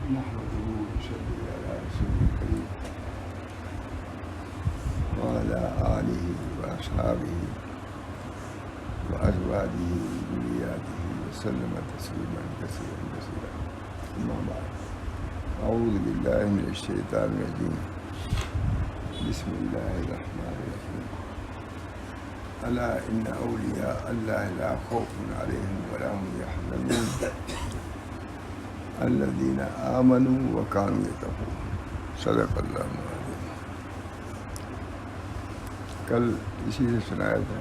نحمده ونصلي على رسوله الكريم وعلى آله وأصحابه وأزواجه وذرياته وسلم تسليما كثيرا كثيرا. أما بعد، أعوذ بالله من الشيطان الرجيم. بسم الله الرحمن الرحيم. ألا إن أولياء الله لا خوف عليهم ولا هم يحزنون الذين آمنوا وكانوا يتقون. صدق اللہ العظیم. کل اسی سے سنایا تھا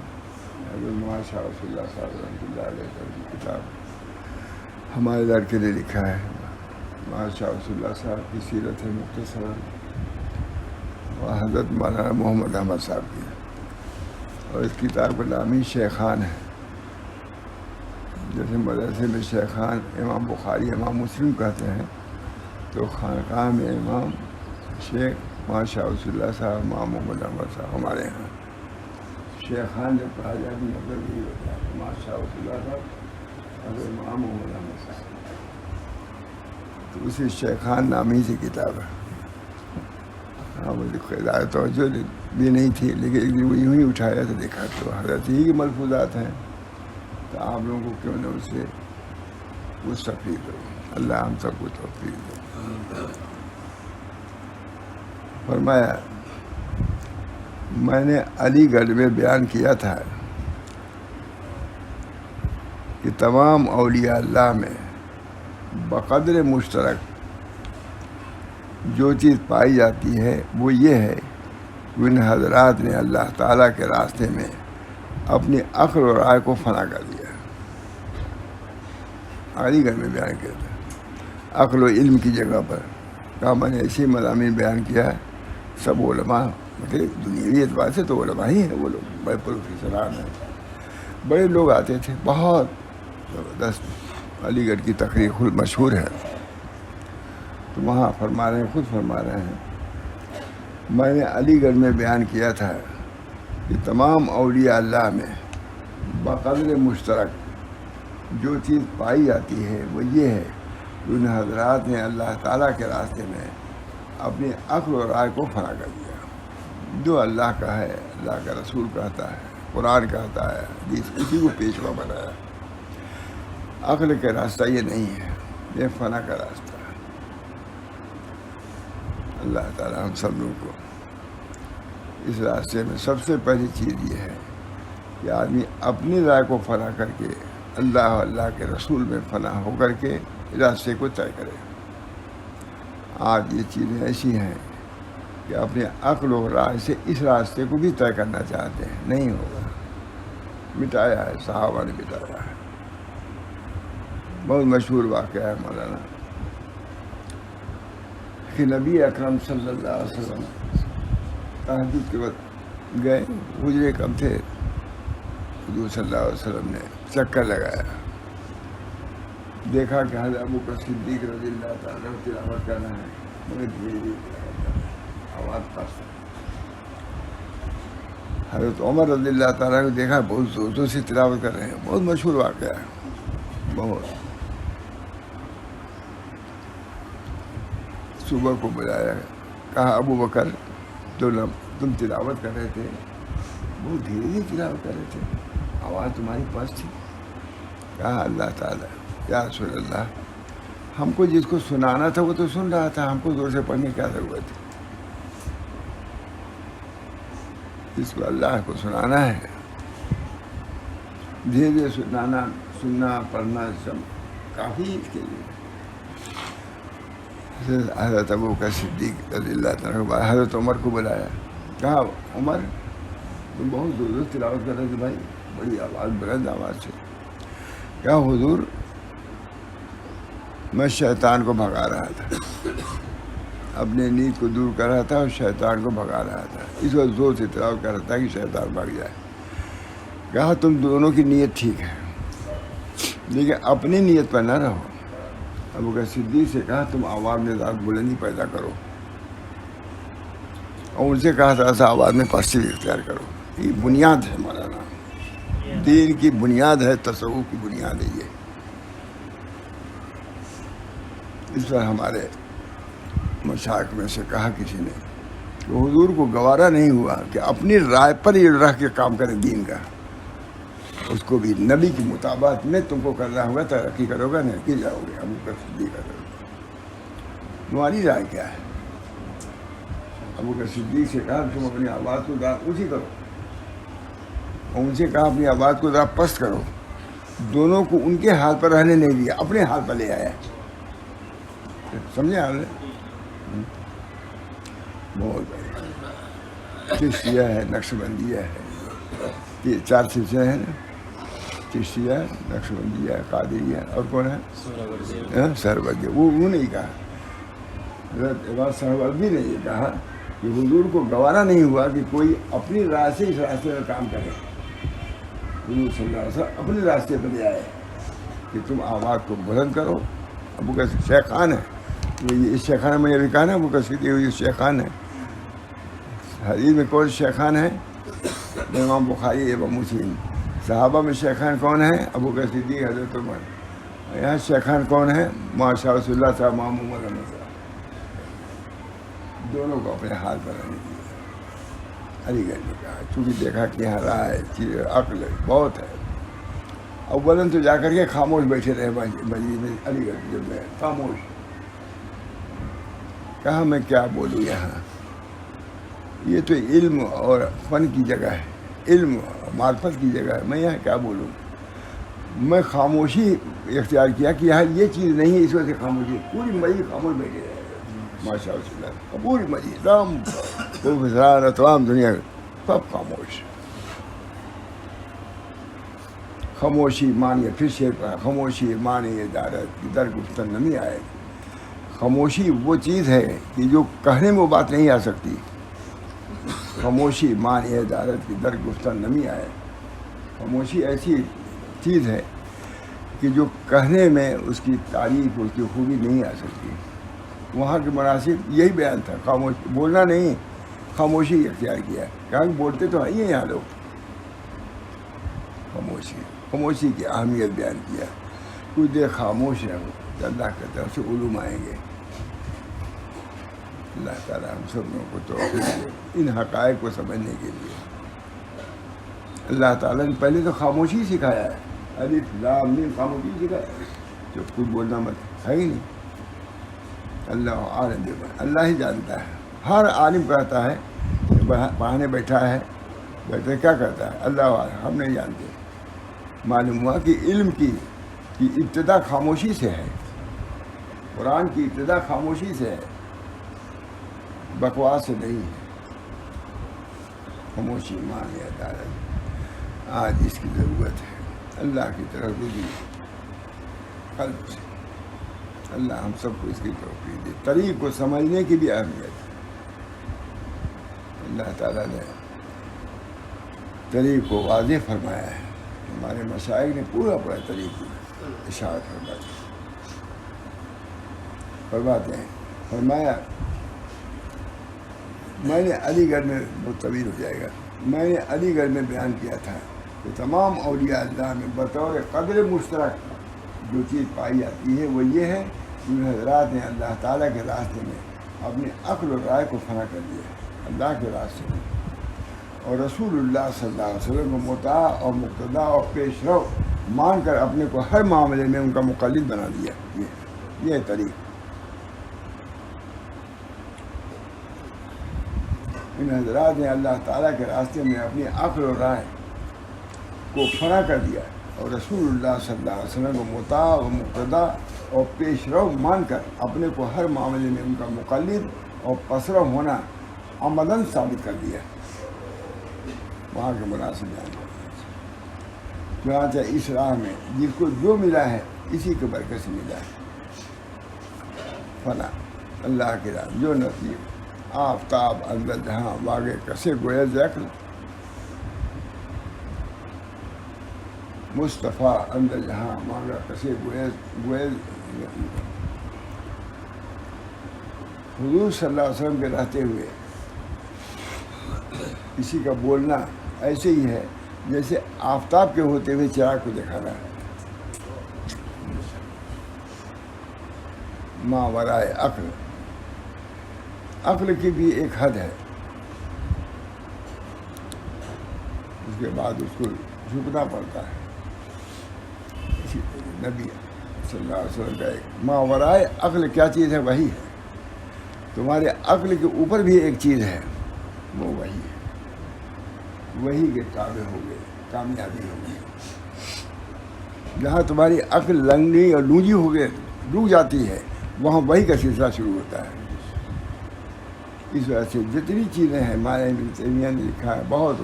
حضرت مولانا شاہ رسول اللہ صاحب رحمۃ اللہ علیہ کی کتاب ہمارے در کے لیے لکھا ہے. مولانا شاہ رسول اللہ صاحب کی سیرت ہے مختصرا، اور حضرت مولانا محمد احمد صاحب کی، اور اس کتاب کا نام ہی شیخان ہے. جیسے مدرسے میں شیخان امام بخاری امام مسلم کہتے ہیں، تو خانقاہ میں امام شیخ مولانا شاہ رسول اللہ صاحب امام محمد احمد صاحب ہمارے یہاں شیخان جب کہا جائے تو مطلب یہی ہوتا ہے مولانا شاہ رسول اللہ صاحب اور امام محمد احمد صاحب. تو اسی شیخان نامی سے کتاب ہے. ہاں مجھے زیادہ توجہ بھی نہیں تھی، لیکن ایک دن وہ یوں ہی اٹھایا تو دیکھا تو حضرت ہی کے ملفوظات ہیں، تو آپ لوگوں کو کیوں نہ اسے مستفید ہو. اللہ ہم سب کو توفیق دے. فرمایا میں نے علی گڑھ میں بیان کیا تھا کہ تمام اولیاء اللہ میں بقدر مشترک جو چیز پائی جاتی ہے وہ یہ ہے کہ ان حضرات نے اللہ تعالیٰ کے راستے میں اپنی عقل و رائے کو فنا کر دیا. علی گڑھ میں بیان کیا تھا عقل و علم کی جگہ پر. کہا میں نے ایسے مضامین بیان کیا ہے. سب علماء مطلب دنیاوی اعتبار سے تو علماء ہی ہیں، وہ لوگ بڑے پروفیسران ہیں، بڑے لوگ آتے تھے، بہت زبردست. علی گڑھ کی تقریر خود مشہور ہے. تو وہاں فرما رہے ہیں، خود فرما رہے ہیں میں نے علی گڑھ میں بیان کیا تھا کہ تمام اولیاء اللہ میں بقدر مشترک جو چیز پائی جاتی ہے وہ یہ ہے کہ ان حضرات نے اللہ تعالیٰ کے راستے میں اپنی عقل و رائے کو فنا کر دیا. جو اللہ کا ہے، اللہ کا رسول کہتا ہے، قرآن کہتا ہے، حدیث، اسی کو پیشوا بنایا. عقل کا راستہ یہ نہیں ہے، یہ فنا کا راستہ ہے. اللہ تعالیٰ ہم سب لوگوں کو اس راستے میں سب سے پہلی چیز یہ ہے کہ آدمی اپنی رائے کو فنا کر کے اللہ اور اللہ کے رسول میں فنا ہو کر کے راستے کو طے کرے. آج یہ چیزیں ایسی ہیں کہ اپنے عقل و رائے سے اس راستے کو بھی طے کرنا چاہتے ہیں، نہیں ہوگا. مٹایا ہے، صحابہ نے مٹایا ہے. بہت مشہور واقعہ ہے مولانا کہ نبی اکرم صلی اللہ علیہ وسلم تہجد کے وقت گئے، حجرے کم تھے. حضور صلی اللہ علیہ وسلم نے چکر لگایا، دیکھا کہ حضرت ابوبکر صدیق رضی اللہ تعالیٰ تلاوت کرنا ہے، مگر دھیرے دھیرے تلاوت کرنا ہے، آواز پست. حضرت عمر رضی اللہ تعالیٰ کو دیکھا بہت زور زور سے تلاوت کر رہے ہیں. بہت مشہور واقعہ ہے، بہت. صبح کو بلایا، کہا ابو بکر تم تلاوت کر رہے تھے، بہت دھیرے دھیرے تلاوت کر رہے تھے، آواز تمہاری پست تھی. کہا اللہ تعالیٰ یا رسول اللہ، ہم کو جس کو سنانا تھا وہ تو سن رہا تھا، ہم کو زور سے پڑھنے کی کیا ضرورت ہے؟ جس کو اللہ کو سنانا ہے دھیرے دھیرے سننا پڑھنا سب کافی اس کے لیے. حضرت ابوبکر صدیق رضی اللہ تعالیٰ حضرت عمر کو بلایا. کہا عمر تم بہت زور زور تلاوت کر رہے تھے بھائی، بڑی آواز، بلند آواز سے. کہا حضور میں شیطان کو بھگا رہا تھا، اپنے نیند کو دور کر رہا تھا اور شیطان کو بھگا رہا تھا. اس وقت زور سے تلاوت کر رہا تھا کہ شیطان بھاگ جائے. کہا تم دونوں کی نیت ٹھیک ہے، لیکن اپنی نیت پر نہ رہو. ابوبکر صدیق سے کہا تم آواز میں ذات بلندی پیدا کرو، اور ان سے کہا تھا ایسا آواز میں پستی اختیار کرو. یہ بنیاد ہے مولانا، دین کی بنیاد ہے، تصوف کی بنیاد ہے. اس پر ہمارے مشائخ میں سے کہا کسی نے کہ حضور کو گوارا نہیں ہوا کہ اپنی رائے پر ہی رہ کے کام کرے دین کا، اس کو بھی نبی کی مطابقت میں تم کو کرنا ہوگا، ترقی کرو گا نہیں کی جاؤ گے، ابو بکر صدیق کرو گے۔ تمہاری رائے کیا ہے؟ ابو بکر صدیق سے کہا تم اپنی آواز کو ذرا اونچی کرو، اور ان سے کہا اپنی آواز کو ذرا پست کرو۔ دونوں کو ان کے حال پر رہنے نہیں دیا، اپنے حال پر لے آیا۔ سمجھے آپ نے؟ بہت بڑھیا۔ چشتیہ ہے، نقش بندیہ ہے، یہ 4 سلسلے ہیں نا، چشتیہ، نقش بندیہ، قادریہ، اور کون ہے؟ سہروردی۔ وہ نہیں کہا، حضرت عباد سہروردی نے یہ کہا کہ حضور کو گوارا نہیں ہوا کہ کوئی اپنی رائے سے اس راستے میں کام کرے۔ حضور صلی اللہ علیہ وسلم اپنے راستے پر لے آئے کہ تم آواز کو بلند کرو۔ ابو بکر شیخان ہے، اس شیخانہ میں یہ بھی کہا نا، ابو بکر صدیق یہ شیخان ہے۔ حدیث میں کون شیخان ہے؟ امام بخاری، امام مسلم۔ صحابہ میں شیخان کون ہیں؟ ابو بکر صدیق، حضرت عمر۔ یہاں شیخان کون ہیں؟ ماشاء رسول اللہ صاحب، امام عمر صاحب۔ دونوں کو اپنے حال پر رہنے دیا۔ علی گڑھ نے کہا، چونکہ دیکھا کہ یہاں رائے عقل بہت ہے، اولاً تو جا کر کے خاموش بیٹھے رہے مسجد میں، علی گڑھ جب میں خاموش، کہا میں کیا بولوں یہاں، یہ تو علم اور فن کی جگہ ہے، علم اور معرفت کی جگہ ہے، میں یہاں کیا بولوں۔ میں خاموشی اختیار کیا کہ یہاں یہ چیز نہیں ہے، اس وجہ سے خاموشی، پوری مسجد خاموش بیٹھے رہے، ماشاء اللہ، پوری مسجد تمام پروفیسران، تمام دنیا سب خاموش۔ خاموشی مانی، پھر شعر پڑھا، خاموشی مانی عدالت کی در گفتن نمی آئے۔ خاموشی وہ چیز ہے کہ جو کہنے میں وہ بات نہیں آ سکتی۔ خاموشی مانی عدالت کی در گفتن نمی آئے۔ خاموشی ایسی چیز ہے کہ جو کہنے میں اس کی تعریف، اس کی خوبی نہیں آ سکتی۔ وہاں کے مناسب یہی بیان تھا، خاموش، بولنا نہیں، خاموشی اختیار کیا۔ کہا کہ بولتے تو ہیں یہاں لوگ، خاموشی کی اہمیت بیان کیا۔ کچھ دیر خاموش رہو تو اللہ کی طرف سے علوم آئیں گے۔ اللہ تعالیٰ ہم سب لوگوں کو توفیق دے ان حقائق کو سمجھنے کے لیے۔ اللہ تعالیٰ نے پہلے تو خاموشی سکھایا ہے، الف لام میم، خاموشی سکھایا، جو کچھ بولنا مت ہے ہی نہیں۔ اللہ عالم بما، اللہ ہی جانتا ہے۔ ہر عالم کہتا ہے پڑھانے بیٹھا ہے، بیٹھے کیا کرتا ہے، اللہ عالم، ہم نہیں جانتے۔ معلوم ہوا کہ علم کی ابتدا خاموشی سے ہے، قرآن کی ابتدا خاموشی سے ہے، بکواس سے نہیں ہے۔ خاموشی مان عدالت، آج اس کی ضرورت ہے، اللہ کی طرف رجوع قلب سے۔ اللہ ہم سب کو اس کی توفیق دے۔ طریق کو سمجھنے کی بھی اہمیت ہے۔ اللہ تعالیٰ نے طریق کو واضح فرمایا ہے، ہمارے مشائخ نے پورا طریق اشارت فرماتے ہیں۔ فرمایا، میں نے علی گڑھ میں، بہت طویل ہو جائے گا، میں نے علی گڑھ میں بیان کیا تھا کہ تمام اولیاء اللہ میں بطور قدر مشترک جو چیز پائی جاتی ہے وہ یہ ہے کہ ان حضرات نے اللہ تعالیٰ کے راستے میں اپنی عقل و رائے کو فنا کر دیا اللہ کے راستے میں، اور رسول اللہ صلی اللہ علیہ وسلم کو مطاع اور مقتدا اور پیش رو مان کر اپنے کو ہر معاملے میں ان کا مقلد بنا دیا۔ یہ طریق ان حضرات نے اللہ تعالیٰ کے راستے میں اپنی عقل و رائے کو فنا کر دیا، اور رسول اللہ صلی اللہ علیہ وسلم کو مطاع و مقتدا اور پیش رو مان کر اپنے کو ہر معاملے میں ان کا مقلد اور پسرو ہونا عملاً ثابت کر دیا۔ وہاں کے مناسب جان چنانچہ اس راہ میں جس کو جو ملا ہے اسی کے برکت سے ملا ہے۔ فنا اللہ کی راہ جو نصیب آفتاب اندر جہاں واقع کسے گویا ذکر مصطفیٰ اندر جہاں مانگا کسے گویا حضور صلی اللہ علیہ وسلم کے رہتے ہوئے کسی کا بولنا ایسے ہی ہے جیسے آفتاب کے ہوتے ہوئے چراغ کو دکھانا ہے۔ ما ورائے عقل، عقل کی بھی ایک حد ہے، اس کے بعد اس کو جھکنا پڑتا ہے. اسی نبی صلی اللہ علیہ وسلم کا ایک ما ورائے عقل کیا چیز ہے؟ وہی ہے. تمہارے عقل کے اوپر بھی ایک چیز ہے، وہ وہی ہے. وہی کے تابع ہو گئے، کامیابی ہو گئی. جہاں تمہاری عقل لنگڑی اور لونجی ہو گئے ڈوب جاتی ہے، وہاں وہی کا سلسلہ شروع ہوتا ہے. اس وجہ سے جتنی چیزیں ہیں ہمارے ابن تیمیہ نے لکھا ہے، بہت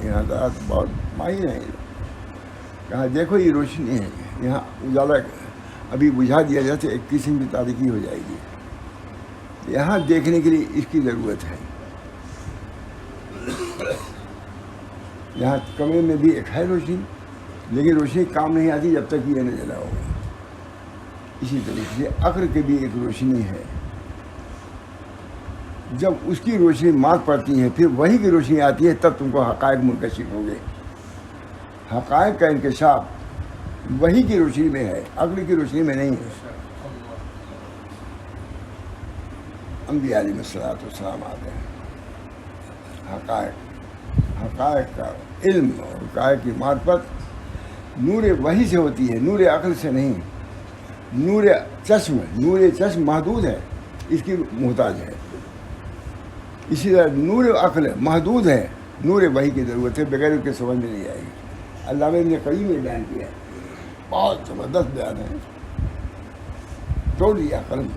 یہاں بہت ماہر ہیں. کہاں دیکھو یہ روشنی ہے، یہاں اجالا ابھی بجھا دیا جاتا ایک قسم کی تاریکی ہو جائے گی. یہاں دیکھنے کے لیے اس کی ضرورت ہے. یہاں کمرے میں بھی ایک ہے روشنی، لیکن روشنی کام نہیں آتی جب تک یہ نہ جلا ہوگا. اسی طریقے سے عقل کی بھی ایک روشنی ہے. جب اس کی روشنی مات پڑتی ہے، پھر وہی کی روشنی آتی ہے، تب تم کو حقائق منکشف ہو گئے. حقائق کا انکشاف وہی کی روشنی میں ہے، عقل کی روشنی میں نہیں ہے. انبیاء علیہ الصلوۃ والسلام آتے ہیں. حقائق کا علم اور حقائق کی معرفت نور وحی سے ہوتی ہے، نور عقل سے نہیں. نور چشم محدود ہے، اس کی محتاج ہے. اسی طرح نور عقل محدود ہے، نور وحی کی ضرورت ہے، بغیر اس کے سمجھ میں نہیں آئے گی. علامہ ابن قیم نے بیان کیا ہے، بہت زبردست بیان ہے، توڑ دیا قلم.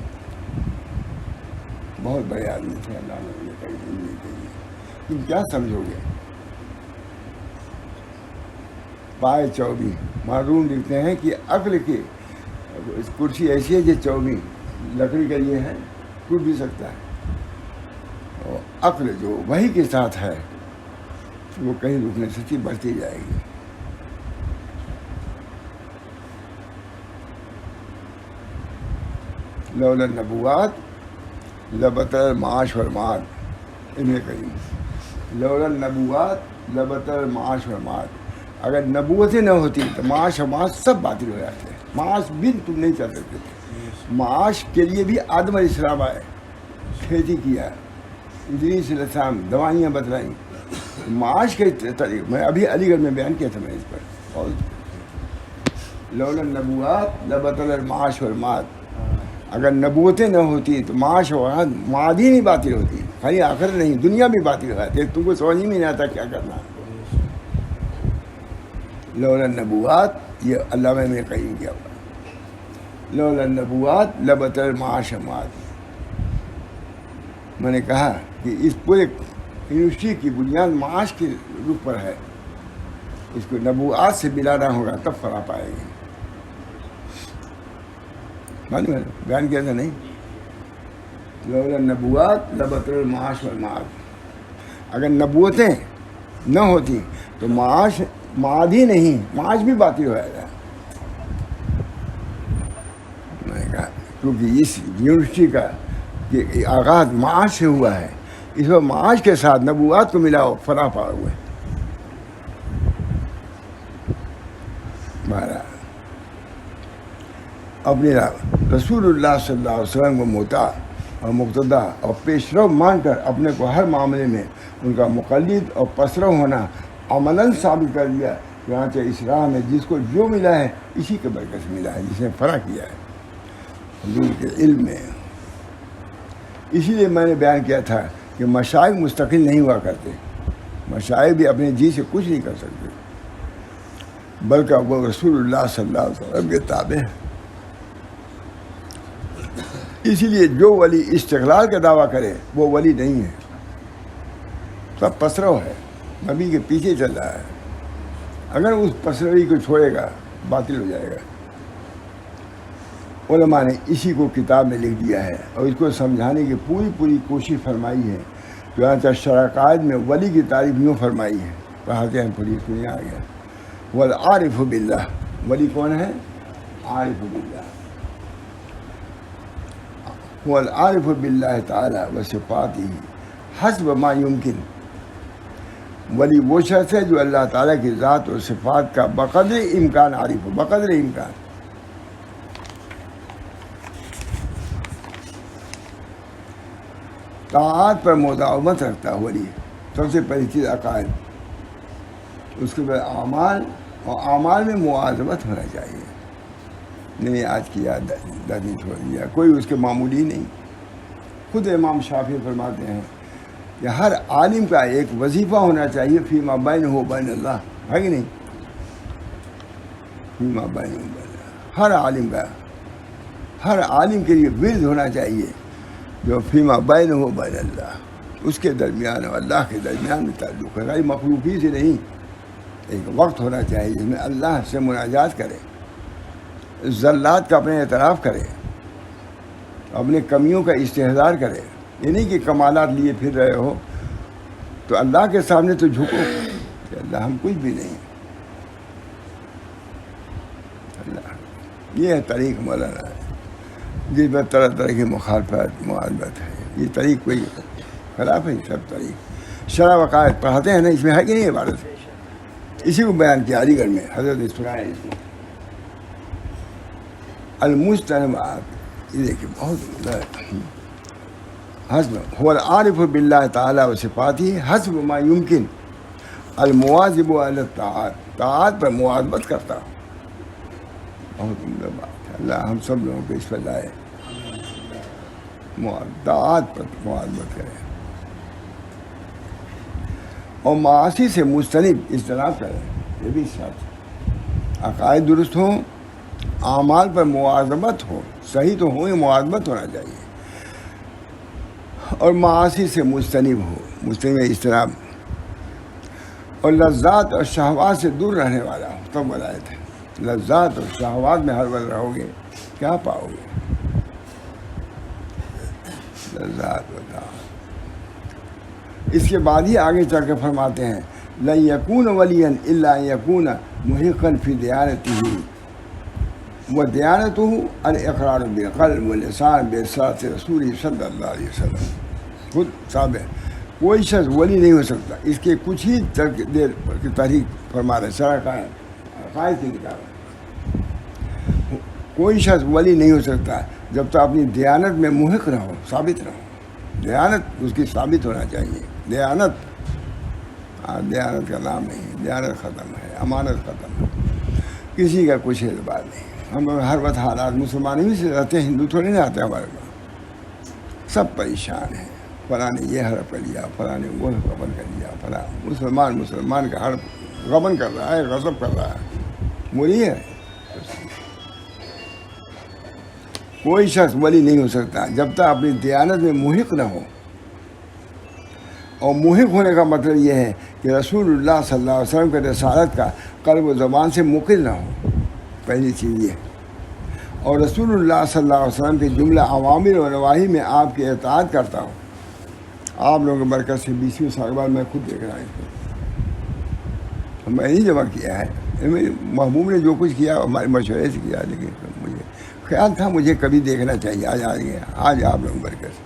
بہت بڑے آدمی تھے علامہ ابن قیم. تم کیا سمجھو گے؟ پائے 24 معلوم لکھتے ہیں کہ عقل کی کرسی ایسی ہے جو 24 لکڑی کا یہ ہے، ٹوٹ بھی سکتا ہے. اور عقل جو وہی کے ساتھ ہے وہ کہیں رکنے سے بڑھتی جائے گی. لولا النبوات لبطل المعاش والمعاد. ابن قیم. لولا النبوات لبطل المعاش والمعاد. اگر نبوتیں نہ ہوتی تو معاش و معاش سب باطل ہو جاتے. معاش بھی تم نہیں چل سکتے تھے. معاش کے لیے بھی آدم علیہ السلام آئے، کھیتی کیا، ادریس علیہ السلام دوائیاں بتلائیں. معاش کے طریقے میں ابھی علی گڑھ میں بیان کیا تھا میں اس پر. اور لولا النبوات لبطل المعاش والمعاد. اگر نبوتیں نہ ہوتی تو معاش و معاد ہی نہیں باطل ہوتی. خالی آخر نہیں، دنیا بھی باطل ہو جاتی. تم کو سمجھ میں نہیں آتا کیا کرنا. لولا النبوات، یہ علامہ ابن قیم کیا ہوا. لولا النبوات لبطل المعاش والمعاد. میں نے کہا کہ اس پورے یونیورسٹی کی بنیاد معاش کے روپ پر ہے. اس کو نبوات سے ملانا ہوگا تب فرا پائے گی. معلوم ہے بیان کیا تھا نہیں؟ لولا النبوات لبطل المعاش والمعاد. اگر نبوتیں نہ ہوتی تو معاش معاد ہی نہیں، معاش بھی باطل ہو جائے گا. میں نے کہا کیونکہ اس یونیورسٹی کا یہ آغاز معاش سے ہوا ہے، اس وقت معاش کے ساتھ نبوات کو ملاؤ فنا پا ہوئے. اپنے رسول اللہ صلی اللہ علیہ وسلم کو مطاع اور مقتدا اور پیشرو مان کر اپنے کو ہر معاملے میں ان کا مقلد اور پسرو ہونا عملاً ثابت کر دیا. چنانچہ اس راہ میں جس کو جو ملا ہے اسی کے برکت سے ملا ہے، جس نے فرق کیا ہے حضور کے علم میں. اسی لیے میں نے بیان کیا تھا کہ مشائخ مستقل نہیں ہوا کرتے. مشائخ بھی اپنے جی سے کچھ نہیں کر سکتے، بلکہ وہ رسول اللہ صلی اللہ علیہ وسلم کے تابع ہیں. اسی لیے جو ولی استقلال کا دعویٰ کرے وہ ولی نہیں ہے، سب پسرو ہے، نبی کے پیچھے چل رہا ہے. اگر اس پسروی کو چھوڑے گا باطل ہو جائے گا. علماء نے اسی کو کتاب میں لکھ دیا ہے اور اس کو سمجھانے کی پوری کوشش فرمائی ہے. چنانچہ شرائع میں ولی کی تعریف یوں فرمائی ہے، پڑھاتے ہیں پوری سنیا آ گیا. والعارف باللہ. ولی کون ہے؟ عارف باللہ. والعارف باللہ تعالی وصفاتہ حسب ما یمکن. ولی وہ شخص ہے جو اللہ تعالیٰ کی ذات اور صفات کا بقدر امکان عارف ہو، بقدر امکان. طاعات پر مداومت رکھتا ہے ولی. سب سے پہلی چیز عقائد، اس کے بعد اعمال، اور اعمال میں مواظبت ہونا چاہیے. نہیں آج کیا 10 دن چھوڑ دیا، کوئی اس کے معمولی نہیں. خود امام شافعی فرماتے ہیں کہ ہر عالم کا ایک وظیفہ ہونا چاہیے فیما بینہ و بین اللہ، ہے کہ نہیں؟ فیما بینہ و بین اللہ، ہر عالم کا، ہر عالم کے لیے ورد ہونا چاہیے جو فیما بینہ و بین اللہ، اس کے درمیان اور اللہ کے درمیان میں تعلق ہے، مخلوقی سے نہیں. ایک وقت ہونا چاہیے جس میں اللہ سے مناجات کرے، ذلات کا اپنے اعتراف کرے، اپنے کمیوں کا استحضار کرے. یہ نہیں کہ کمالات لیے پھر رہے ہو تو اللہ کے سامنے تو جھکو کہ اللہ ہم کچھ بھی نہیں. اللہ یہ طریق مولانا ہے جس میں طرح طرح کی مخالفت معالبت ہے. یہ طریق کوئی خلاف ہے، سب طریق شرع وقائد پڑھاتے ہیں نا، اس میں ہے کہ نہیں عبارت؟ اسی کو بیان کیا علی گڑھ میں حضرت سنائے اس میں المجتنبات. یہ دیکھیں بہت حسب هو العارف باللہ تعالیٰ و صفاتی حسب ما یمکن المواظب علی الطاعات، طاعات پر مواظبت کرتا. بہت عمدہ بات ہے. اللہ ہم سب لوگوں کو اس پر لائے، طاعات پر مواظبت کرے اور معاصی سے مجتنب اجتناب کرے. یہ بھی ساتھ عقائد درست ہوں، اعمال پر مواظبت ہو، صحیح تو ہو، مواظبت ہونا چاہیے، اور معاصی سے مجتنب ہو، مجتنب اجتناب، اور لذات اور شہوات سے دور رہنے والا ہو. تب ولایت ہے. لذات اور شہوات میں ہر وقت رہو گے کیا پاؤ گے؟ لذات و طاعت. اس کے بعد ہی آگے چل کے فرماتے ہیں لن یکون ولیا الا ان یکون محقا فی دیانتہ ودیانته الاقرار بالقلب واللسان بإرشاد رسول صلی اللہ علیہ وسلم. خود ثابت کوئی شخص ولی نہیں ہو سکتا. اس کے کچھ ہی دیر کی تحریک فرما رہے شرع عقائد کی کتاب. کوئی شخص ولی نہیں ہو سکتا جب تک اپنی دیانت میں محق رہو، ثابت رہو. دیانت اس کی ثابت ہونا چاہیے. دیانت دیانت کا نام نہیں، دیانت ختم ہے، امانت ختم ہے، کسی کا کچھ اعتبار نہیں. ہم ہر وقت حالات مسلمان ہی سے رہتے ہیں، ہندو تھوڑے نہیں آتے ہمارے پاس. سب پریشان ہیں، فلاں نے یہ حرف کر لیا، فلاں نے وہ غبن کر لیا، فلاں مسلمان کا حرف غبن کر رہا ہے، غصب کر رہا ہے. وہی ہے. کوئی شخص ولی نہیں ہو سکتا جب تک اپنی دیانت میں محق نہ ہو. اور محق ہونے کا مطلب یہ ہے کہ رسول اللہ صلی اللہ علیہ وسلم کے رسالت کا قلب و زبان سے مقر نہ ہو. پہلی چیز یہ. اور رسول اللہ صلی اللہ علیہ وسلم کے جملہ اوامر و نواہی میں آپ کی اطاعت کرتا ہوں. آپ لوگوں کے برکت سے 20ویں سال بعد میں خود دیکھ رہا ہوں. میں نہیں جمع کیا ہے، محبوب نے جو کچھ کیا ہمارے مشورے سے کیا، لیکن مجھے خیال تھا مجھے کبھی دیکھنا چاہیے. آج آ گیا، آج آپ لوگوں برکت سے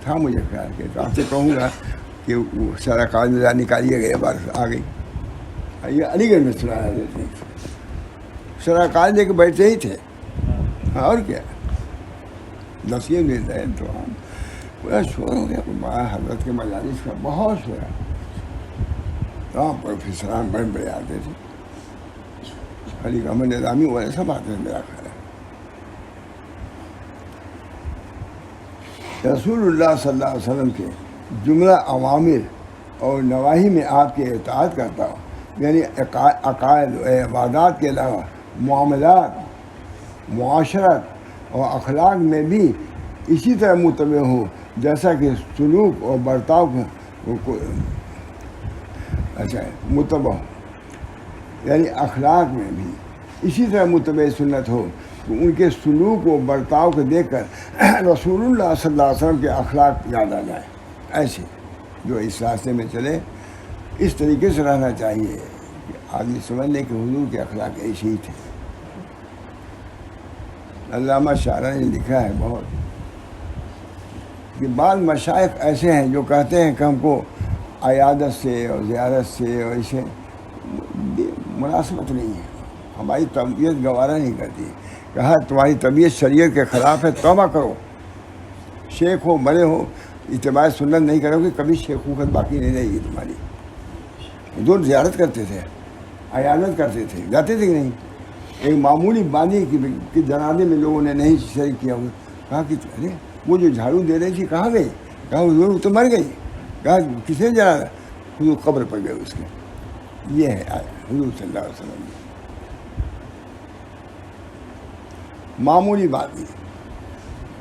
تھا مجھے خیال کیا. تو آپ سے کہوں گا کہ وہ سارا کاغذ نکالیے گئے، بار آ گئی. یہ علی گڑھ میں سنایا دیتے ہیں، سارا کاغذ لے کے بیٹھتے ہی تھے. اور کیا نصیحت دیتا ہے. تو ہم پورا شور ہو گیا، حضرت کے مجالس کا بہت شور ہے. ہاں پروفیسران بڑے بڑے آتے تھے، علی احمد نظامی والے سب آتے ہیں. میرا خیال ہے رسول اللہ صلی اللہ علیہ وسلم کے جملہ اوامر اور نواہی میں آپ کی اطاعت کرتا ہوں. یعنی عقائد و عبادات کے علاوہ معاملات، معاشرت اور اخلاق میں بھی اسی طرح متبع ہو جیسا کہ سلوک اور برتاؤ متبع ہو. یعنی اخلاق میں بھی اسی طرح متبع سنت ہو کہ ان کے سلوک و برتاؤ کو دیکھ کر رسول اللہ صلی اللہ علیہ وسلم کے اخلاق یاد آ جائے. ایسے جو اس راستے میں چلے اس طریقے سے رہنا چاہیے کہ آدمی سمجھ لے کہ حضور کے اخلاق ایسے ہی تھے. علامہ شاعرہ نے لکھا ہے بہت کہ بعض مشائخ ایسے ہیں جو کہتے ہیں کہ ہم کو عیادت سے اور زیارت سے اور اسے مناسبت نہیں ہے، ہماری طبیعت گوارا نہیں کرتی. کہا تمہاری طبیعت شریعت کے خلاف ہے، توبہ کرو. شیخ ہو بڑے ہو اتباع سنت نہیں کرو گے کبھی شیخوخت باقی نہیں رہے گی تمہاری. حضور زیارت کرتے تھے, عیادت کرتے تھے, جاتے تھے کہ نہیں. ایک معمولی بانی کی جنازے میں لوگوں نے نہیں شریک کیا. کہا کہ ارے وہ جو جھاڑو دے رہی تھی کہاں گئی؟ کہا حضور وہ تو مر گئی. کہا کسے جنا؟ حضور قبر پر گئے اس کے. یہ ہے حضور صلی اللہ علیہ وسلم. معمولی بات نہیں.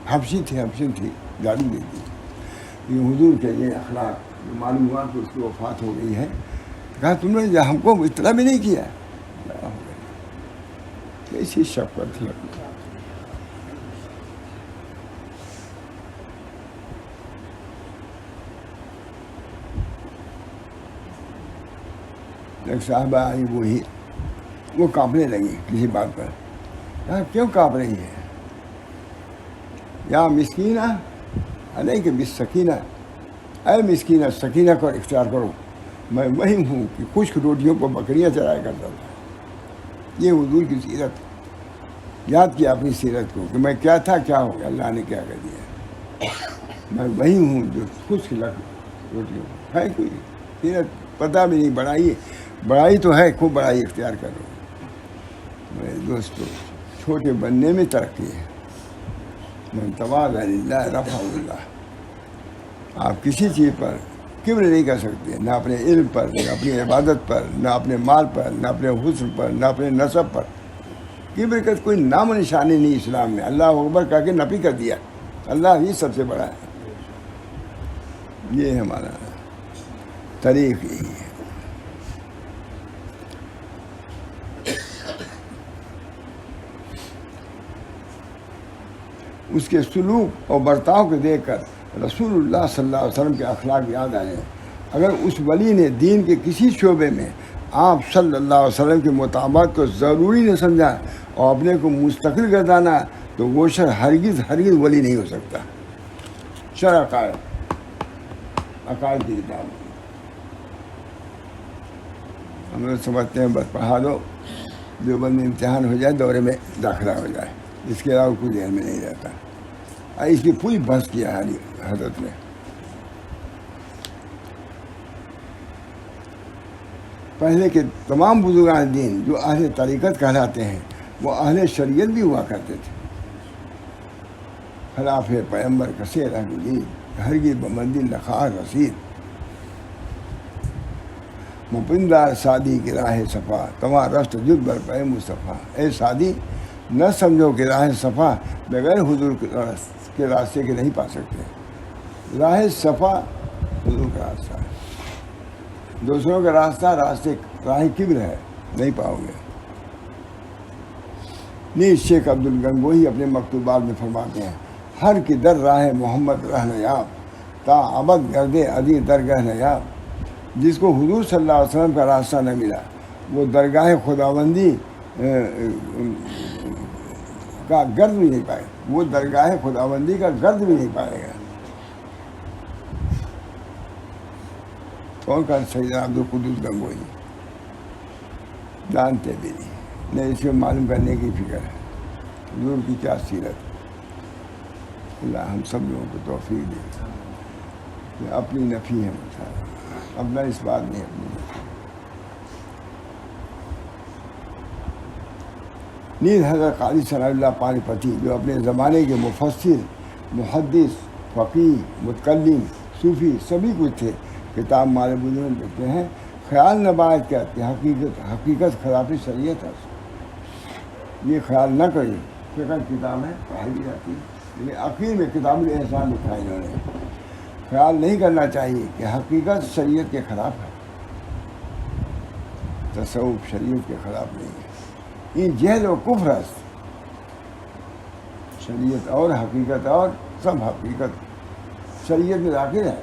حبشی تھی جھاڑو دیتی تھی. یہ حضور کے یہ اخلاق جو معلوم ہوا کہ اس کی وفات ہو گئی ہے. کہا تم نے ہم کو اطلاع بھی نہیں کیا. کیسی شفقت تھی. ایک صاحبہ آئی وہی وہ کانپنے لگی کسی بات پر. کہا کیوں کانپ رہی ہے؟ یا مسکینہ نہیں کہ بس سکینہ, اے مسکینہ سکینہ کو اختیار کرو. میں وہی ہوں کہ خشک روٹیوں کو بکریاں چرایا کرتا تھا. یہ حضور کی سیرت. یاد کیا اپنی سیرت کو کہ میں کیا تھا کیا ہو گیا, اللہ نے کیا کر دیا. میں وہی ہوں جو خشک روٹیوں ہے. کوئی سیرت پتہ بھی نہیں. بڑائی تو ہے, خوب بڑائی اختیار کرو. میرے دوستو چھوٹے بننے میں ترقی ہے. من تواضع للہ رفعہ اللہ. آپ کسی چیز پر کبر نہیں کر سکتے, نہ اپنے علم پر, نہ اپنی عبادت پر, نہ اپنے مال پر, نہ اپنے حسن پر, نہ اپنے نسب پر. کبر کا کوئی نام و نشانی نہیں اسلام میں. اللہ اکبر کہہ کے نفی کر دیا. اللہ ہی سب سے بڑا ہے. یہ ہمارا طریق یہی ہے. اس کے سلوک اور برتاؤ کو دیکھ کر رسول اللہ صلی اللہ علیہ وسلم کے اخلاق یاد آئے. اگر اس ولی نے دین کے کسی شعبے میں آپ صلی اللہ علیہ وسلم کے مطابقت کو ضروری نہیں سمجھا اور اپنے کو مستقل گردانا تو وہ شر ہرگز ولی نہیں ہو سکتا. شرع عقائد کی کتاب ہم لوگ سمجھتے ہیں بس پڑھا دو, دیوبند میں امتحان ہو جائے, دورے میں داخلہ ہو جائے, اس کے علاوہ کوئی ذہن میں نہیں رہتا. اس کی پوری بحث کیا ہے حضرت نے. پہلے کے تمام بزرگان دین جو اہل طریقت کہلاتے ہیں وہ اہل شریعت بھی ہوا کرتے تھے. خلاف پیغمبر کثیر اہل ہرگز بمندی لخواہ رسید. مپندار سادی کی راہ صفا تمہا رفت جد بر پے مصطفیٰ. اے سادی نہ سمجھو کہ راہ صفا بغیر حضور کے راستے کے نہیں پا سکتے. راہ صفا حضور کا راستہ ہے. دوسروں کا راستہ راہ کبر ہے, نہیں پاؤ گے. نیز شیخ عبد الگنگوہی اپنے مکتوبات میں فرماتے ہیں ہر کی در راہ محمد رہن یاب تا ابد گردے ادی درگاہ نیاب. جس کو حضور صلی اللہ علیہ وسلم کا راستہ نہ ملا وہ درگاہ خداوندی کا گرد بھی نہیں پائے. وہ درگاہ خداوندی کا گرد بھی نہیں پائے گا. کون کا سیدنا عبد القدوس گنگوہی جانتے بھی نہیں اس کو معلوم کرنے کی فکر ہے. حضور کی کیا سیرت. اللہ ہم سب لوگوں کو توفیق دے. کہ اپنی نفی ہے مسئلہ, اپنا اس بات نہیں, اپنی نفی. نیز حضرت قاضی ثناء اللہ پانی پتی جو اپنے زمانے کے مفسر, محدث, فقیہ, متکلم, صوفی سبھی کچھ تھے. کتاب مال بزرگ لکھتے ہیں خیال نہ باعث کیا کہ حقیقت خلاف شریعت ہے. یہ خیال نہ کریں. فقہ کتاب ہے پڑھائی بھی جاتی ہے لیکن آخر میں کتاب الاحسان لکھا ہے انہوں نے. خیال نہیں کرنا چاہیے کہ حقیقت شریعت کے خلاف ہے. تصوف شریعت کے خلاف نہیں ہے. یہ جہل و کفر ہے. شریعت اور حقیقت اور سب حقیقت شریعت میں داخل ہے.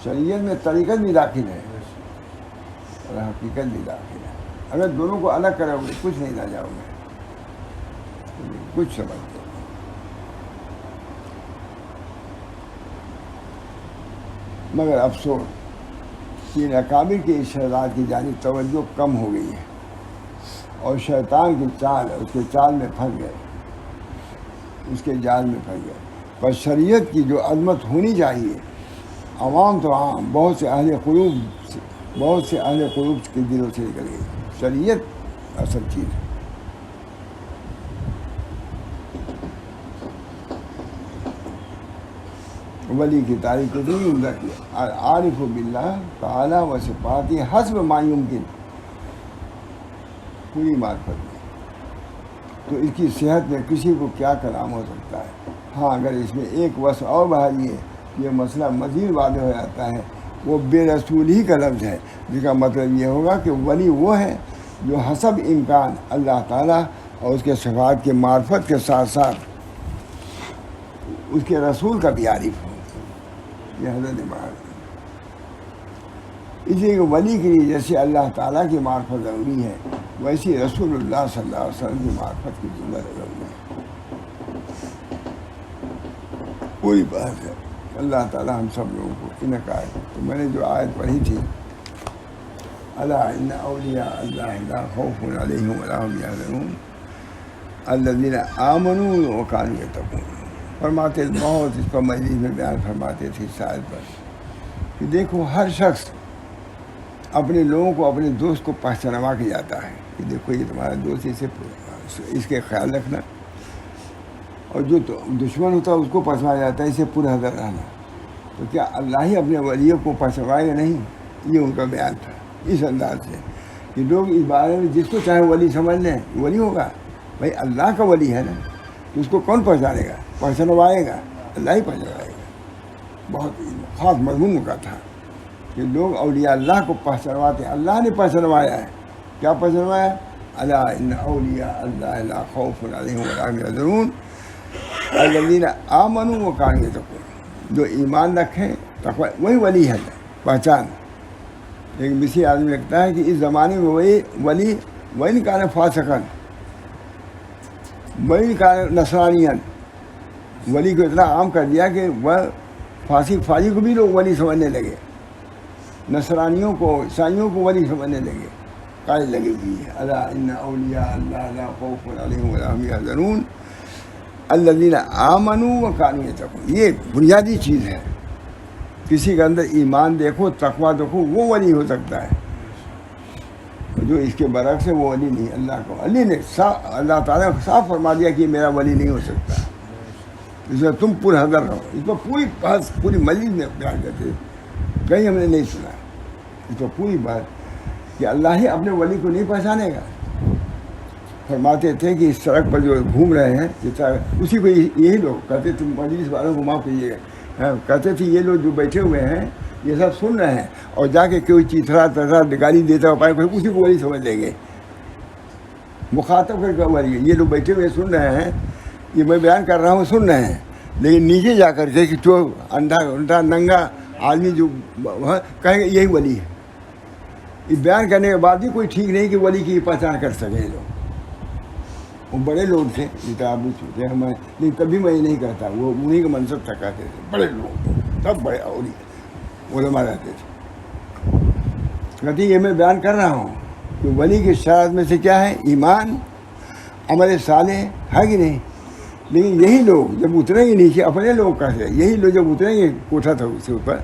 شریعت میں طریقت بھی داخل ہے اور حقیقت بھی داخل ہے. اگر دونوں کو الگ کرو گے کچھ نہیں رہ جاؤ گے, کچھ سمجھ دو. مگر افسوس کہ اکابر کے ارشادات کی جانب توجہ کم ہو گئی ہے اور شیطان کی چال اس کے چال میں پھنس گئے, اس کے جال میں پھنس گئے. پر شریعت کی جو عظمت ہونی چاہیے عوام تو عام بہت سے اہل قلوب کے دلوں سے نکل گئی. شریعت اصل چیز ہے. ولی کی تعریف کو نہیں عمدہ کیا. عارف باللہ تعالی و صفاتی حسب ما یمکن، پوری معرفت میں. تو اس کی صحت میں کسی کو کیا کلام ہو سکتا ہے؟ ہاں اگر اس میں ایک وصف اور بڑھائیے یہ مسئلہ مزید واضح ہو جاتا ہے. وہ بے رسول ہی کا لفظ ہے، جس کا مطلب یہ ہوگا کہ ولی وہ ہے جو حسب امکان اللہ تعالیٰ اور اس کے صفات کے معرفت کے ساتھ ساتھ اس کے رسول کا بھی عارف ہو. یہ حضرت بات ہے. اسی لیے ولی کے لیے جیسے اللہ تعالیٰ کی معرفت ضروری ہے ویسی رسول اللہ صلی اللہ علیہ وسلم کی معرفت کی ضروری ہے. پوری بات ہے. اللہ تعالیٰ ہم سب لوگوں کو انعقاد. تو میں نے جو آیت پڑھی تھی الا ان اولیاء اللہ لا خوف علیہم ولا هم یحزنون الذین آمنوا وکانوا یتقون. فرماتے بہت اس پر مجلس میں بیان فرماتے تھے اس آیت پر کہ دیکھو ہر شخص اپنے لوگوں کو اپنے دوست کو پہچانوا کے جاتا ہے کہ دیکھو یہ تمہارا دوست، اس کے خیال رکھنا. اور جو دشمن ہوتا ہے اس کو پہچانا جاتا ہے اسے پورا حذر رہنا. تو کیا اللہ ہی اپنے ولیوں کو پہچانوائے گا نہیں؟ یہ ان کا بیان تھا اس انداز سے کہ لوگ اس بارے میں جس کو چاہے ولی سمجھ لیں ولی ہوگا. بھائی اللہ کا ولی ہے نا، تو اس کو کون پہچانے گا؟ پہچانوائے گا اللہ ہی پہچانوائے گا. بہت خاص مضمون کا تھا کہ لوگ اولیاء اللہ کو پہچانواتے ہیں. اللہ نے پہچانوایا ہے. کیا پہچانوایا؟ الا ان اولیاء اللہ لا خوف علیہم ولا هم یحزنون الذین آمنوا وکانوا یتقون. جو ایمان رکھیں تقوی وہی ولی ہے پہچان. لیکن کسی آدمی لگتا ہے کہ اس زمانے میں وہی ولی وہی کان فاسقن وہی کان نصرانین. ولی کو اتنا عام کر دیا کہ وہ فاسق فاجی کو بھی لوگ ولی سمجھنے لگے، نصرانیوں کو عیسائیوں کو ولی سمجھنے لگے. قائل لگی ہوئی ہے الا ان اولیاء اللہ لا خوف علیہم ولا هم یحزنون الذین آمنوا وکانوا یتقون. یہ بنیادی چیز ہے. کسی کے اندر ایمان دیکھو، تقوی دیکھو، وہ ولی ہو سکتا ہے. جو اس کے برعکس ہے وہ ولی نہیں. اللہ کو علی نے اللہ تعالیٰ نے صاف فرما دیا کہ میرا ولی نہیں ہو سکتا. اس میں تم پر حذر رہو. اس پر پوری بات پوری مجلس میں بیان کرتے کہیں ہم نے نہیں سنا. اس پر پوری بات کہ اللہ ہی اپنے ولی کو نہیں پہچانے گا. فرماتے تھے کہ اس سڑک پر جو گھوم رہے ہیں اسی کو یہی لوگ کہتے تھے. مجلس والوں کو معاف کیجیے گا، کہتے تھے یہ لوگ جو بیٹھے ہوئے ہیں یہ سب سن رہے ہیں اور جا کے کوئی چیتھرا تتھرا گالی دیتا ہو پائے اسی کو ولی سمجھ لیں گے. مخاطب کر کے ولی یہ لوگ بیٹھے ہوئے سن رہے ہیں، یہ میں بیان کر رہا ہوں سن رہے ہیں، لیکن نیچے جا کر کے جو انڈا ننگا آدمی جو کہیں گے یہی ولی ہے. یہ بیان کرنے کے بعد بھی کوئی ٹھیک نہیں کہ ولی کی پہچان کر سکے. لوگ وہ بڑے لوگ تھے جتاب تھے ہمیں، لیکن کبھی میں یہ نہیں کہتا. وہ انہیں کا منصب تھا کہتے تھے. بڑے لوگ سب بڑے علماء رہتے تھے. کہتے یہ میں بیان کر رہا ہوں کہ ولی کی شرائط میں سے کیا ہے؟ ایمان، عمل صالح ہے کہ نہیں. لیکن یہی لوگ جب اتریں گے نیچے اپنے لوگ کہتے ہیں، یہی لوگ جب اتریں گے کوٹھا تھا اس کے اوپر،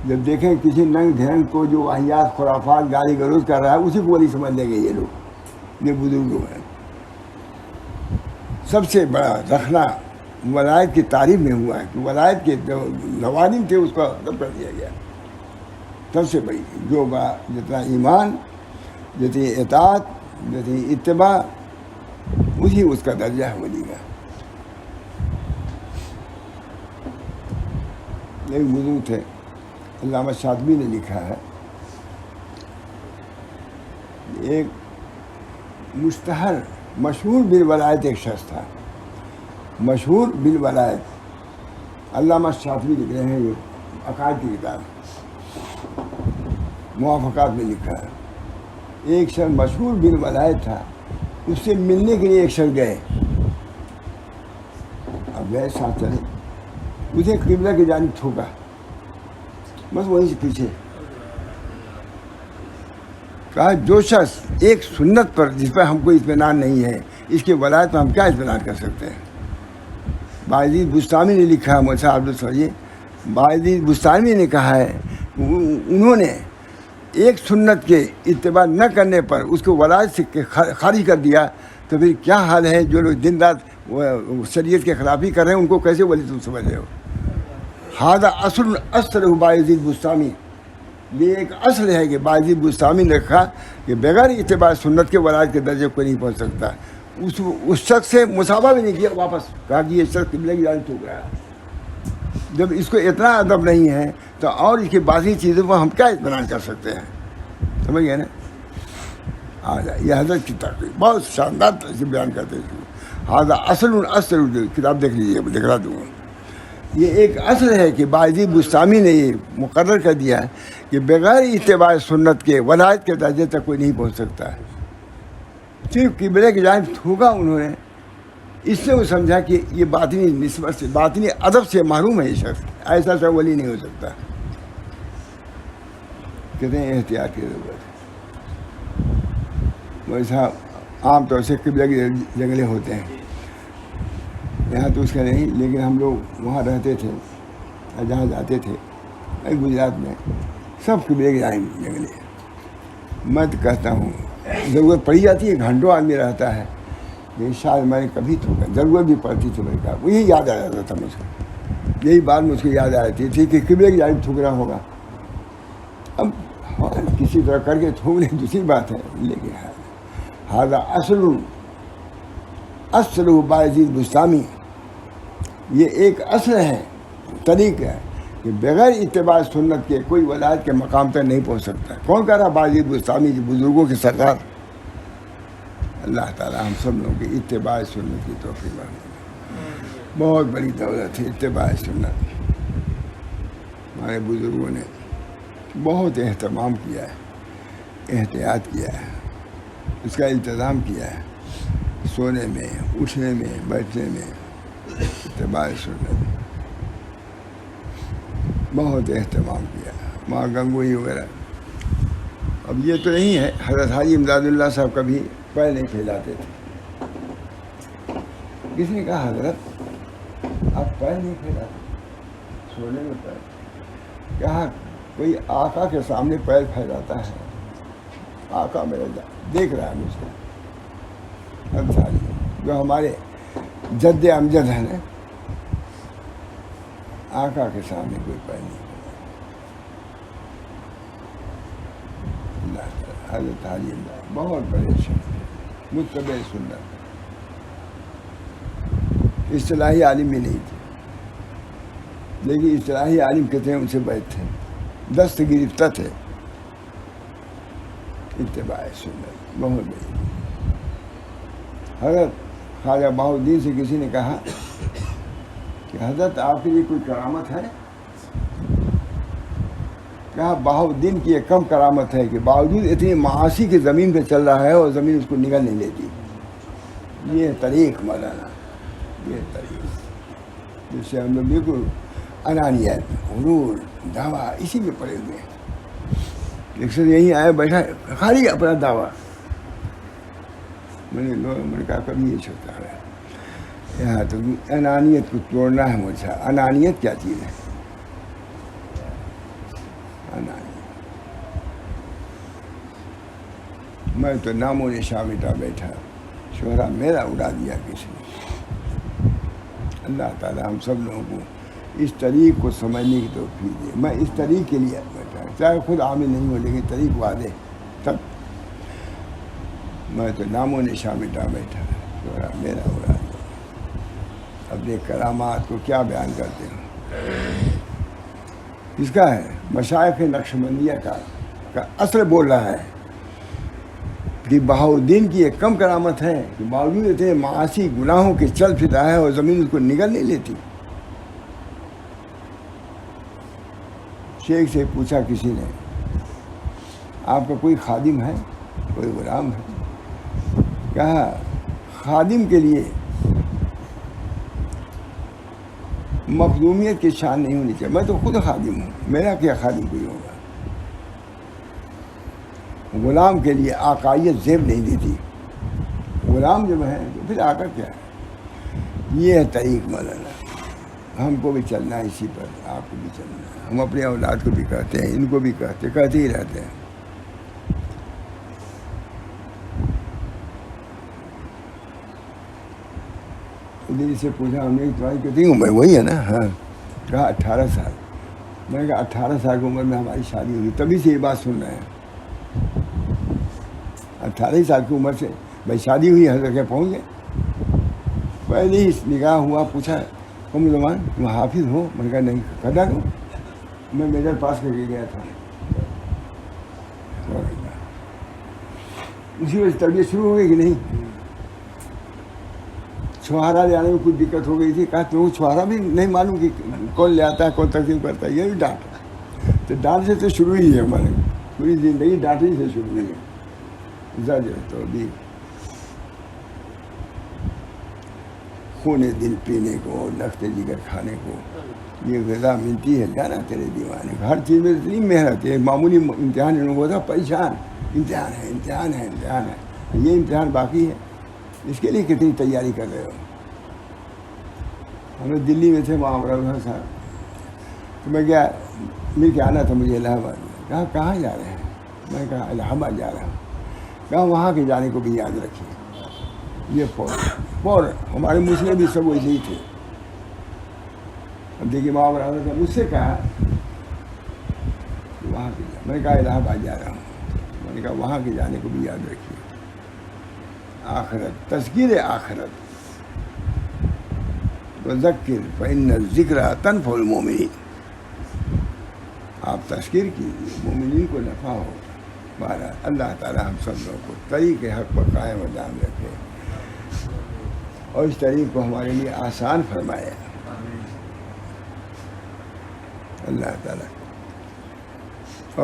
جب دیکھیں کسی ننگ دھرنگ کو جو واحیات خرافات گالی گلوچ کر رہا ہے اسی کو ولی سمجھ لیں گے. یہ لوگ یہ بزرگ لوگ ہیں. سب سے بڑا رکھنا ولایت کی تعریف میں ہوا ہے کہ ولایت کے جو لوازم تھے اس کو ختم کر دیا گیا. سب سے بڑی جو جتنا ایمان، جتنی اطاعت، جتنی اتباع، اسی اس کا درجہ ہے ولی کا. ایک بزرگ تھے علامہ شاطبی نے لکھا ہے، ایک مشتہر مشہور بالولایت ایک شخص تھا، مشہور بالولایت. علامہ شاطبی لکھ رہے ہیں، یہ عقائد کی کتاب موافقات میں لکھا ہے. ایک شخص مشہور بالولایت تھا، اس سے ملنے کے لیے ایک شخص گئے. اب گئے ساتھ چلے، اسے قبلہ کی جانب تھوکا، بس وہیں سے پیچھے. کہا جو شخص ایک سنت پر جس پر ہم کو اطمینان نہیں ہے، اس کے ولایت پر ہم کیا اطمینان کر سکتے ہیں؟ باعزید بستانی نے لکھا ہے، مجھے آپ لوگ سمجھیے، باعزید بستانی نے کہا ہے انہوں نے ایک سنت کے اتباع نہ کرنے پر اس کو ولایت سے خارج کر دیا، تو پھر کیا حال ہے جو لوگ دن رات شریعت کے خلافی کر رہے ہیں، ان کو کیسے ولی تم سمجھ رہے ہو؟ ہذا اصل باعزید بستانی، یہ ایک اصل ہے کہ باعزید بستانی نے کہا کہ بغیر اتباع سنت کے ولایت کے درجے کو نہیں پہنچ سکتا. اس شخص سے مسابہ بھی نہیں کیا، واپس کہا کہ یہ شخص قبلے کی جانب تھوک رہا ہے. جب اس کو اتنا ادب نہیں ہے تو اور اس کی باقی چیزوں کو ہم کیا اطمینان کر سکتے ہیں؟ سمجھ گئے نا؟ آ جائے یہ حضرت کی تقریر بہت شاندار طرح سے بیان کرتے ہیں. ہاضا اصل کتاب دیکھ لیجیے، دکھلا دوں گا. یہ ایک اصل ہے کہ باعزید بستانی نے یہ مقرر کر دیا ہے کہ بغیر اتباع سنت کے ولایت کے درجے تک کوئی نہیں پہنچ سکتا ہے. صرف قبلے کی جانب تھوکا انہوں نے، اس سے وہ سمجھا کہ یہ باطنی نسبت سے، باطنی ادب سے محروم ہے یہ شخص، ایسا سا ولی نہیں ہو سکتا. کہتے ہیں احتیاط کی ضرورت ہے. ویسا عام طور سے قبلے کے جنگلے ہوتے ہیں، یہاں تو اس کا نہیں، لیکن ہم لوگ وہاں رہتے تھے، جہاں جاتے تھے گجرات میں، سب قبلے کے جنگلے. میں تو کہتا ہوں ضرورت پڑی جاتی ہے، گھنٹوں آدمی رہتا ہے، لیکن شاید میں نے کبھی تھوکا، ضرورت بھی پڑتی تھی. میں کہا وہی یاد آ جاتا تھا مجھ کو، یہی بات مجھ کو یاد آ جاتی تھی کہ قبلے کی جانب تھوکنا ہوگا. اب کسی طرح کر کے تھوک لیں دوسری بات ہے، لیکن ہذا اصل باعزید بستانی، یہ ایک اصل ہے، طریق ہے کہ بغیر اتباع سنت کے کوئی ولایت کے مقام تک نہیں پہنچ سکتا. کون کہہ رہا باعزید بستانی؟ بزرگوں کی سرکار. اللہ تعالیٰ ہم سب لوگوں کی اتباع سنت کی توفیق عطا. بہت بڑی دولت ہے اتباع سنت. ہمارے بزرگوں نے بہت اہتمام کیا ہے، احتیاط کیا ہے، اس کا انتظام کیا ہے، سونے میں، اٹھنے میں، بیٹھنے میں. اتباع سنت بہت اہتمام کیا ہے. ماں گنگوئی وغیرہ. اب یہ تو نہیں ہے، حضرت حاجی امداد اللہ صاحب کبھی پیر نہیں پھیلاتے تھے. کسی نے کہا حضرت آپ پیر نہیں پھیلاتے سونے میں؟ پیر کہا کوئی آقا کے سامنے پیر پھیلاتا ہے؟ آقا میرا دیکھ رہا ہے مجھ کو. اچھا جو ہمارے جد امجد ہے نا، آقا کے سامنے کوئی پیر نہیں. اللہ تعالیٰ حضرت حاجی امداد بہت بڑے شخص، متبع سنت، اصطلاحی عالم بھی نہیں تھے، لیکن اصطلاحی عالم کہتے ہیں ان سے بیٹھ تھے، دست گرفتہ تھے. اتباع سنت بہت بڑی. حضرت خواجہ بہاء الدین سے کسی نے کہا کہ حضرت آپ کے لیے کوئی کرامت ہے؟ کہا بہاء الدین کی ایک کم کرامت ہے کہ باوجود اتنی معاصی کی زمین پہ چل رہا ہے اور زمین اس کو نگل نہیں لیتی. یہ طریق مولانا، یہ طریق جس سے ہم لوگ بالکل انانیت، غرور، دعویٰ اسی میں پڑے ہوئے ہیں. ایک سے یہیں آیا بیٹھا خالی اپنا دعویٰ. میں نے کہا کبھی یہ چھوٹا ہے یہاں تو انانیت کو توڑنا ہے مجھے. انانیت کیا چیز ہے؟ انانیت میں تو نام و نشان مٹا بیٹھا، شہرا میرا اڑا دیا کسی نے. اللہ تعالیٰ ہم سب لوگوں کو اس طریق کو سمجھنے کی توفیق دے. میں اس طریق کے لیے بیٹھا، چاہے خود عامل نہیں ہو لیکن طریق واضح تب. میں تو نام و نشان مٹا بیٹھا، شہرا میرا اڑا دیا. اپنے کرامات کو کیا بیان کرتے ہوں؟ کس کا ہے؟ مشائخ نقشبندیہ کا اصل بول رہا ہے کہ بہاء الدین کی ایک کم کرامت ہے کہ باوجود اتنے معاصی گناہوں کے چل پھر رہا ہے اور زمین اس کو نگل نہیں لیتی. شیخ سے پوچھا کسی نے، آپ کا کوئی خادم ہے، کوئی غلام ہے؟ کہا خادم کے لیے مخدومیت کی شان نہیں ہونی چاہیے. میں تو خود خادم ہوں، میرا کیا خادم کوئی ہوگا. غلام کے لیے آقائیت زیب نہیں دیتی. غلام جب ہے تو پھر آقا کیا ہے؟ یہ ہے طریق مولانا. ہم کو بھی چلنا ہے اسی پر، آپ کو بھی چلنا ہے. ہم اپنے اولاد کو بھی کہتے ہیں، ان کو بھی کہتے ہی رہتے ہیں. دل سے پوچھا ہم نے تمہاری کتنی عمر؟ وہی ہے نا. ہاں. کہا 18 سال. میں نے کہا 18 سال کی عمر میں ہماری شادی ہوئی، تبھی سے یہ بات سن رہے ہیں. 18 سال کی عمر سے بھائی شادی ہوئی، حضرت کے پہنچ گئے. پہلے ہی نکاح ہوا، پوچھا تم زمان تم حافظ ہو؟ میں نے کہا نہیں. کہا ہوں میں میجر پاس کر کے گیا تھا. اسی وجہ سے تربیت شروع ہو گئی کہ نہیں. چھوہارا لے آنے میں کچھ دقت ہو گئی تھی. کہا تم چھوہارا بھی نہیں معلوم کہ کون لے آتا ہے، کون تقسیم کرتا ہے. یہ بھی ڈانٹ. تو ڈانٹ سے تو شروع ہی ہے ہمارے، پوری زندگی ڈانٹ ہی سے شروع ہوئی ہے. زجر تو بھی خون دل پینے کو، لخت جگر کھانے کو یہ غذا ملتی ہے. جانا تیرے دیوانے کو. ہر چیز میں اتنی محنت ہے. معمولی امتحان ان کو تھا پریشان، امتحان ہے امتحان ہے امتحان ہے. یہ امتحان باقی ہے، اس کے لیے کتنی تیاری کر رہے ہو. ہم لوگ دلی میں تھے، وہاں رہا تھا، تو میں گیا، مل کے آنا تھا مجھے الہ آباد میں. کہا کہاں جا رہے ہیں؟ میں نے کہا الہ آباد جا رہا ہوں. کہا وہاں کے جانے کو بھی یاد رکھیے. یہ فوراً ہمارے مسلم بھی سب ویسے ہی تھے. اب دیکھیے وہاں رہا تھا، مجھ سے کہا وہاں کے جا. میں نے کہا الہ آباد جا رہا ہوں. میں نے کہا وہاں کے جانے کو بھی یاد رکھیے. آخرت، تذکیر آخرت. وذکر فإن الذکرى تنفع المؤمنین. آپ تذکیر کیجیے، مومنین کو نفع ہو. بہرحال اللہ تعالی ہم سب لوگوں کو طریق حق پر قائم و دائم رکھے اور اس طریق کو ہمارے لیے آسان فرمائے. اللہ تعالی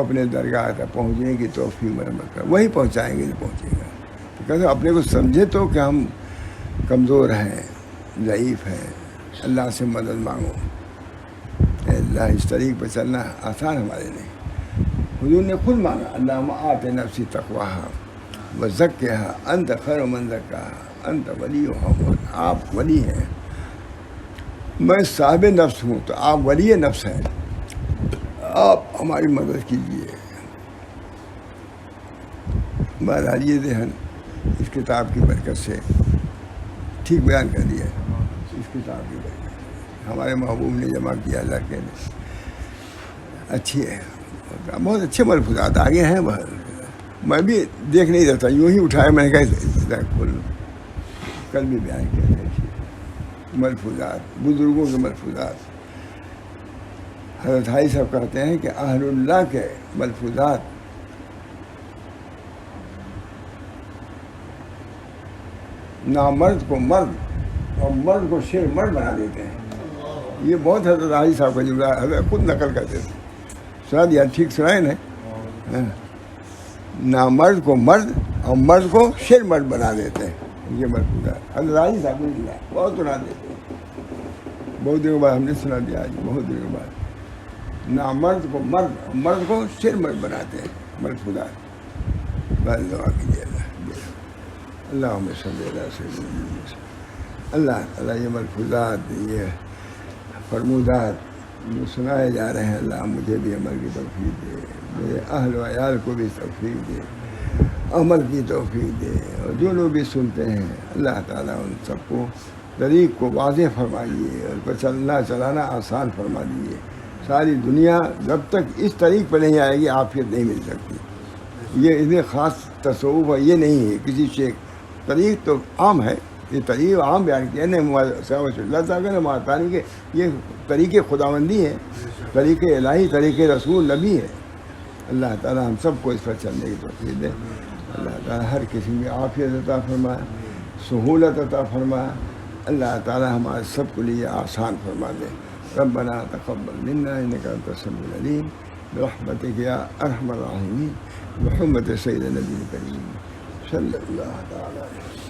اپنے درگاہ تک پہنچنے کی توفیق مرمت کر. وہی پہنچائیں گے جو پہنچے گا. تو کہتے اپنے کو سمجھے تو کہ ہم کمزور ہیں، ضعیف ہیں. اللہ سے مدد مانگو. اللہ اس طریق پر چلنا آسان ہمارے لیے. حضور نے خود مانگا اللہم آت نفسی تقواہا وزکھا انت خیر من زکاہا انت ولیھا. آپ ولی ہیں، میں صاحب نفس ہوں، تو آپ ولی نفس ہیں. آپ ہماری مدد کیجیے. بہرحال یہ ذہن اس کتاب کی برکت سے ٹھیک بیان کر دیا. اس کتاب کی برکت ہمارے محبوب نے جمع کیا. اللہ کے اچھی ہے، بہت اچھے ملفوظات آگے ہیں. میں بھی دیکھ نہیں رہتا، یوں ہی اٹھایا. میں نے کہا کل بھی بیان کیا تھا ملفوظات، بزرگوں کے ملفوظات. حضرت حاجی صاحب کہتے ہیں کہ اہل اللہ کے ملفوظات نامرد کو مرد اور مرد کو شیر مرد بنا دیتے ہیں. یہ بہت حضرت حاجی صاحب کا جملہ حضرت خود نقل کرتے تھے. سنا دیا؟ ٹھیک سنائے نا. نامرد کو مرد اور مرد کو شیر مرد بنا دیتے ہیں. یہ ملفوظات حضرت حاجی صاحب کو جملہ بہت سنا دیتے ہیں. بہت دنوں بعد ہم نے سنا دیا. آج بہت دنوں بعد نامرد کو مرد اور مرد کو شیر مرد بناتے ہیں ملفوظات. بس دعا کیجیے اللہم صلی علی سیدنا محمد. اللہ تعالیٰ یہ ملفوظات، یہ فرمودات جو سنائے جا رہے ہیں، اللہ مجھے بھی عمل کی توفیق دے، میرے اہل و عیال کو بھی توفیق دے، عمل کی توفیق دے. اور جو لوگ بھی سنتے ہیں اللہ تعالیٰ ان سب کو طریق کو واضح فرمائیے اور پر چلانا آسان فرما دیجیے. ساری دنیا جب تک اس طریق پر نہیں آئے گی عافیت نہیں مل سکتی. یہ اتنے خاص تصوف ہے، یہ نہیں ہے کسی شیخ. طریق تو عام ہے، یہ طریق عام بیان کیا نہیں. اللہ تعالیٰ نے ماتانی کے یہ طریق خداوندی ہے، طریق الہی، طریق رسول نبی ہے. اللہ تعالیٰ ہم سب کو اس پر چلنے کی توفیق دے. اللہ تعالیٰ ہر قسم کی عافیت عطا فرمائے، سہولت عطا فرمائے. اللہ تعالیٰ ہمارے سب کے لیے آسان فرما دے. ربنا تقبل منا انک انت السمیع العلیم برحمتک یا ارحم الراحمین بحرمت سید نبی کریم صلی اللہ تعالیٰ علیہ وسلم.